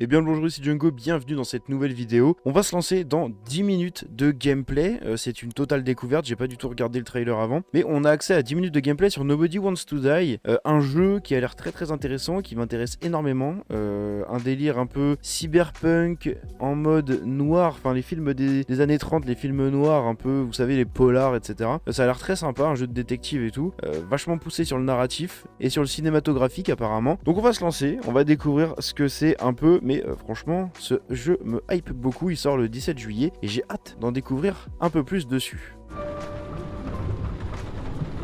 Eh bien bonjour, ici Jungo, bienvenue dans cette nouvelle vidéo. On va se lancer dans 10 minutes de gameplay, c'est une totale découverte, j'ai pas du tout regardé le trailer avant, mais on a accès à 10 minutes de gameplay sur Nobody Wants to Die, un jeu qui a l'air très intéressant, qui m'intéresse énormément, un délire un peu cyberpunk en mode noir, enfin les films des années 30, les films noirs un peu, vous savez les polars, etc. Ça a l'air très sympa, un jeu de détective et tout, vachement poussé sur le narratif et sur le cinématographique apparemment. Donc on va se lancer, on va découvrir ce que c'est un peu, mais franchement, ce jeu me hype beaucoup, il sort le 17 juillet et j'ai hâte d'en découvrir un peu plus dessus.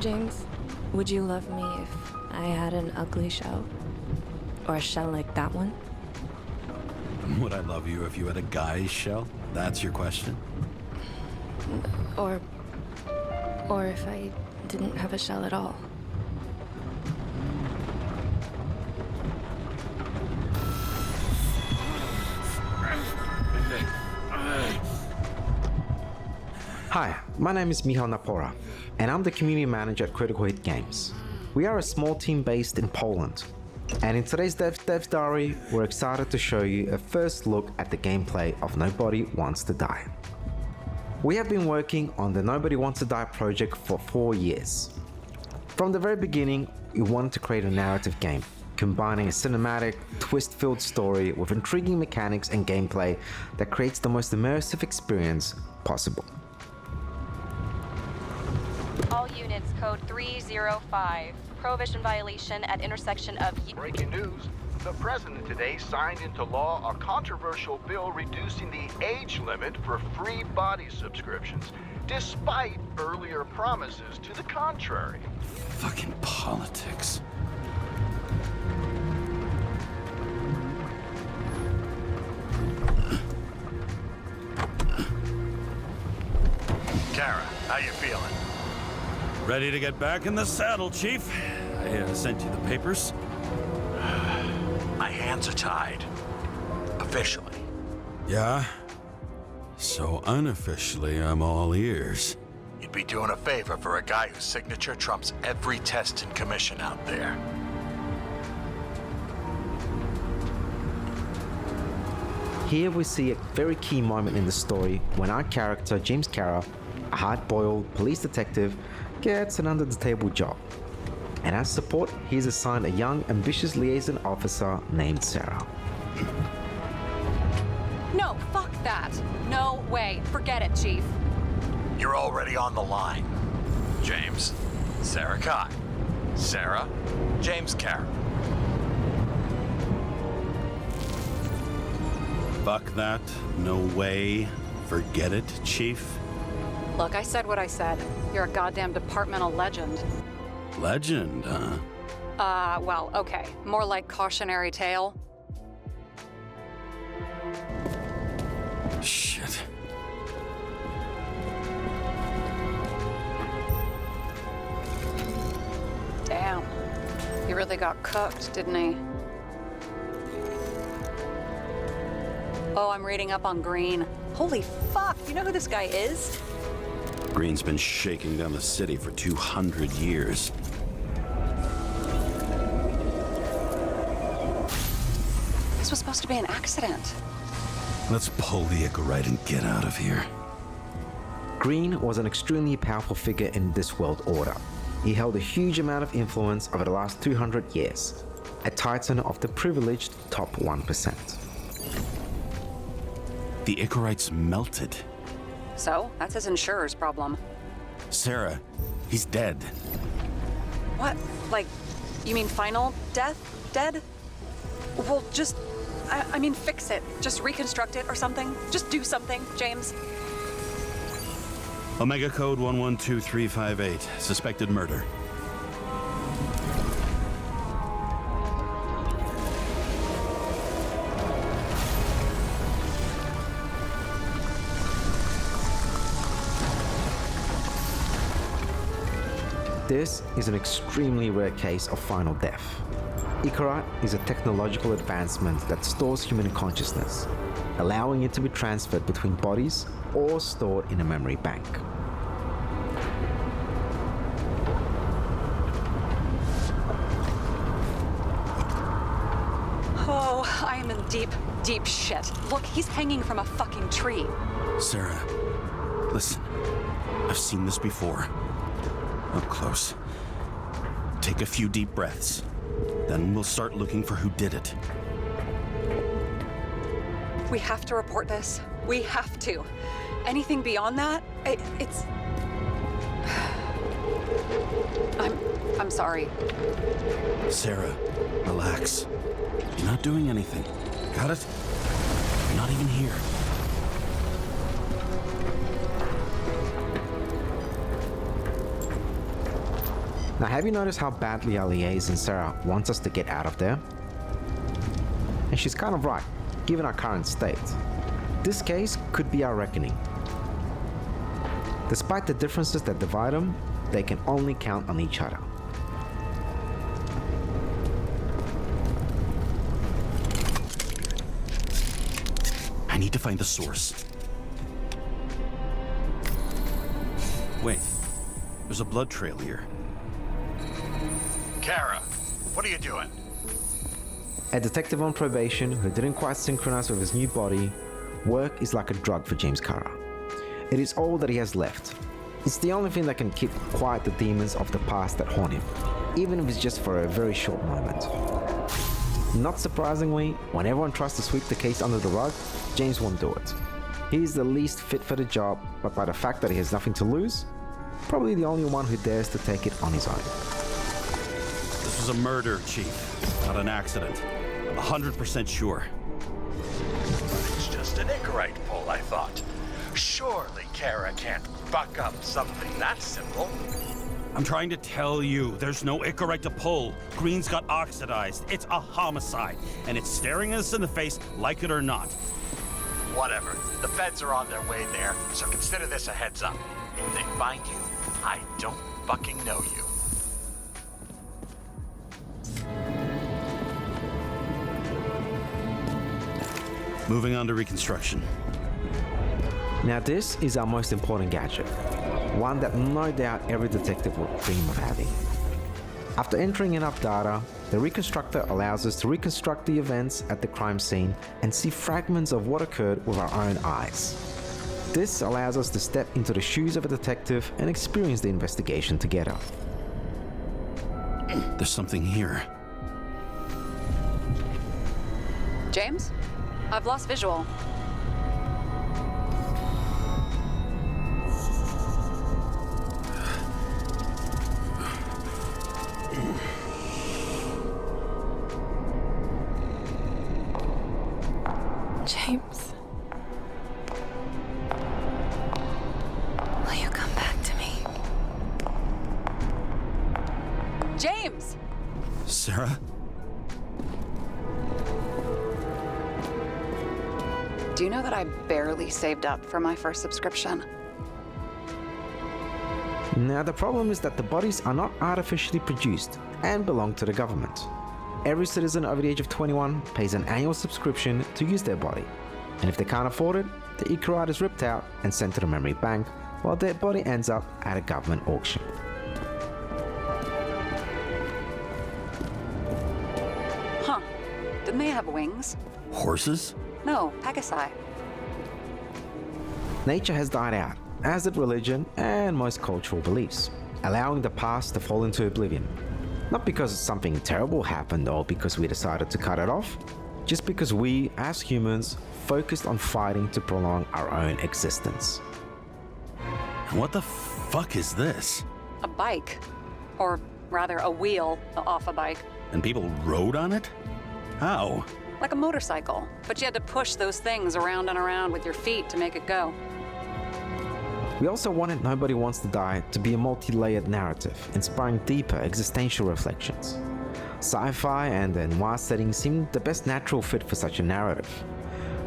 James, would you love me if I had an ugly shell? Or a shell like that one? Would I love you if you had a guy's shell? That's your question? Or if I didn't have a shell at all? Hi, my name is Michal Napora, and I'm the community manager at Critical Hit Games. We are a small team based in Poland, and in today's Dev's Diary, we're excited to show you a first look at the gameplay of Nobody Wants to Die. We have been working on the Nobody Wants to Die project for 4 years. From the very beginning, we wanted to create a narrative game, combining a cinematic, twist-filled story with intriguing mechanics and gameplay that creates the most immersive experience possible. All units, code 305. Prohibition violation at intersection of... Breaking news. The president today signed into law a controversial bill reducing the age limit for free body subscriptions, despite earlier promises to the contrary. Fucking politics. Kara, how you feeling? Ready to get back in the saddle, Chief? I sent you the papers. My hands are tied. Officially. Yeah? So unofficially, I'm all ears. You'd be doing a favor for a guy whose signature trumps every test and commission out there. Here we see a very key moment in the story when our character, James Kara, a hard-boiled police detective, gets an under-the-table job. And as support, he's assigned a young, ambitious liaison officer named Sarah. No, fuck that. No way. Forget it, Chief. You're already on the line. James, Sarah Kai. Sarah, James Kara. Fuck that. No way. Forget it, Chief. Look, I said what I said. You're a goddamn departmental legend. Legend, huh? Well, okay. More like cautionary tale. Shit. Damn. He really got cooked, didn't he? Oh, I'm reading up on Green. Holy fuck, you know who this guy is? Green's been shaking down the city for 200 years. This was supposed to be an accident. Let's pull the Icarite and get out of here. Green was an extremely powerful figure in this world order. He held a huge amount of influence over the last 200 years, a titan of the privileged top 1%. The Icarite's melted. So, that's his insurer's problem. Sarah, he's dead. What? Like, you mean final death? Dead? Well, just, I mean, fix it. Just reconstruct it or something. Just do something, James. Omega code 112358. Suspected murder. This is an extremely rare case of final death. Icarite is a technological advancement that stores human consciousness, allowing it to be transferred between bodies or stored in a memory bank. Oh, I am in deep, deep shit. Look, he's hanging from a fucking tree. Sarah, listen. I've seen this before. Up close. Take a few deep breaths. Then we'll start looking for who did it. We have to report this. We have to. Anything beyond that, it's... I'm sorry. Sarah, relax. You're not doing anything. Got it? You're not even here. Now, have you noticed how badly our liaison Sarah wants us to get out of there? And she's kind of right, given our current state. This case could be our reckoning. Despite the differences that divide them, they can only count on each other. I need to find the source. Wait, there's a blood trail here. Kara, what are you doing? A detective on probation who didn't quite synchronize with his new body, work is like a drug for James Kara. It is all that he has left. It's the only thing that can keep quiet the demons of the past that haunt him, even if it's just for a very short moment. Not surprisingly, when everyone tries to sweep the case under the rug, James won't do it. He is the least fit for the job, but by the fact that he has nothing to lose, probably the only one who dares to take it on his own. This was a murder, Chief, not an accident. I'm 100% sure. It's just an Icarite pull, I thought. Surely Kara can't fuck up something that simple. I'm trying to tell you, there's no Icarite to pull. Green's got oxidized. It's a homicide, and it's staring us in the face, like it or not. Whatever. The feds are on their way there, so consider this a heads up. If they find you, I don't fucking know you. Moving on to Reconstruction. Now this is our most important gadget, one that no doubt every detective would dream of having. After entering enough data, the Reconstructor allows us to reconstruct the events at the crime scene and see fragments of what occurred with our own eyes. This allows us to step into the shoes of a detective and experience the investigation together. There's something here. James? I've lost visual. James. Will you come back to me? James! Sarah? Do you know that I barely saved up for my first subscription? Now the problem is that the bodies are not artificially produced and belong to the government. Every citizen over the age of 21 pays an annual subscription to use their body, and if they can't afford it, the Icarite is ripped out and sent to the memory bank, while their body ends up at a government auction. Huh. Didn't they have wings? Horses? No, Pegasi. Nature has died out, as did religion and most cultural beliefs, allowing the past to fall into oblivion. Not because something terrible happened or because we decided to cut it off, just because we, as humans, focused on fighting to prolong our own existence. What the fuck is this? A bike. Or rather, a wheel off a bike. And people rode on it? How? Like a motorcycle. But you had to push those things around and around with your feet to make it go. We also wanted Nobody Wants to Die to be a multi-layered narrative, inspiring deeper existential reflections. Sci-fi and the noir setting seemed the best natural fit for such a narrative.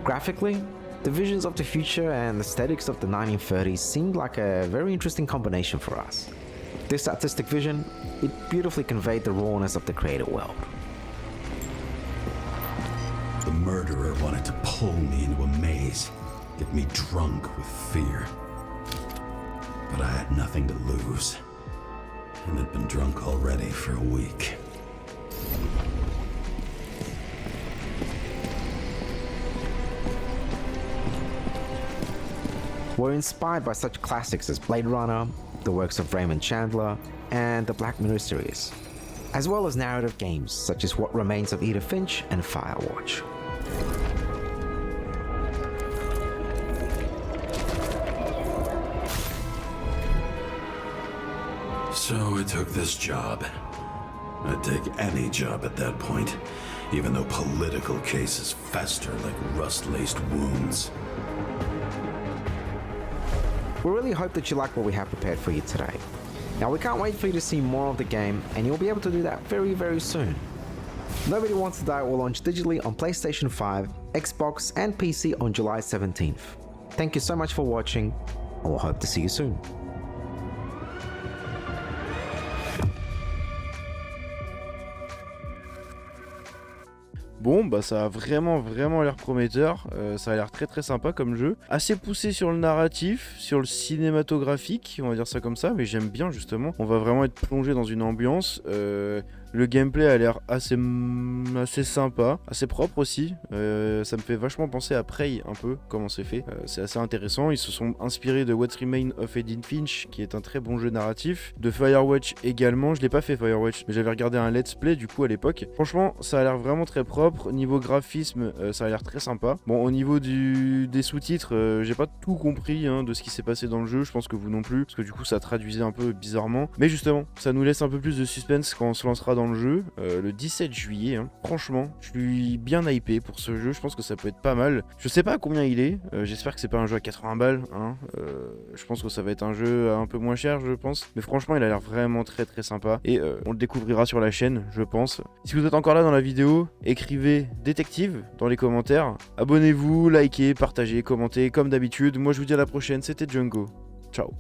Graphically, the visions of the future and aesthetics of the 1930s seemed like a very interesting combination for us. This artistic vision, it beautifully conveyed the rawness of the created world. The murderer wanted to pull me into a maze, get me drunk with fear. But I had nothing to lose, and had been drunk already for a week. were inspired by such classics as Blade Runner, the works of Raymond Chandler, and the Black Mirror series, as well as narrative games such as What Remains of Edith Finch and Firewatch. So I took this job. I'd take any job at that point, even though political cases fester like rust-laced wounds. We really hope that you like what we have prepared for you today. Now we can't wait for you to see more of the game, and you'll be able to do that very, very soon. Nobody Wants to Die will launch digitally on PlayStation 5, Xbox, and PC on July 17th. Thank you so much for watching, and we'll hope to see you soon. Bon, bah ça a vraiment l'air prometteur, ça a l'air très sympa comme jeu, assez poussé sur le narratif, sur le cinématographique, on va dire ça comme ça, mais j'aime bien justement, on va vraiment être plongé dans une ambiance, le gameplay a l'air assez sympa, assez propre aussi, ça me fait vachement penser à Prey un peu, comment c'est fait, c'est assez intéressant, ils se sont inspirés de What Remains of Edith Finch, qui est un très bon jeu narratif, de Firewatch également, je l'ai pas fait Firewatch, mais j'avais regardé un let's play du coup à l'époque, franchement ça a l'air vraiment très propre, niveau graphisme ça a l'air très sympa, bon au niveau des sous-titres, j'ai pas tout compris de ce qui s'est passé dans le jeu, je pense que vous non plus, parce que du coup ça traduisait un peu bizarrement, mais justement ça nous laisse un peu plus de suspense quand on se lancera dans le jeu, le 17 juillet, franchement, je suis bien hypé pour ce jeu, je pense que ça peut être pas mal, je sais pas à combien il est, j'espère que c'est pas un jeu à 80 balles, je pense que ça va être un jeu un peu moins cher je pense, mais franchement il a l'air vraiment très sympa, et on le découvrira sur la chaîne je pense. Si vous êtes encore là dans la vidéo, écrivez détective dans les commentaires, abonnez-vous, likez, partagez, commentez comme d'habitude, moi je vous dis à la prochaine, c'était JUNGO, ciao.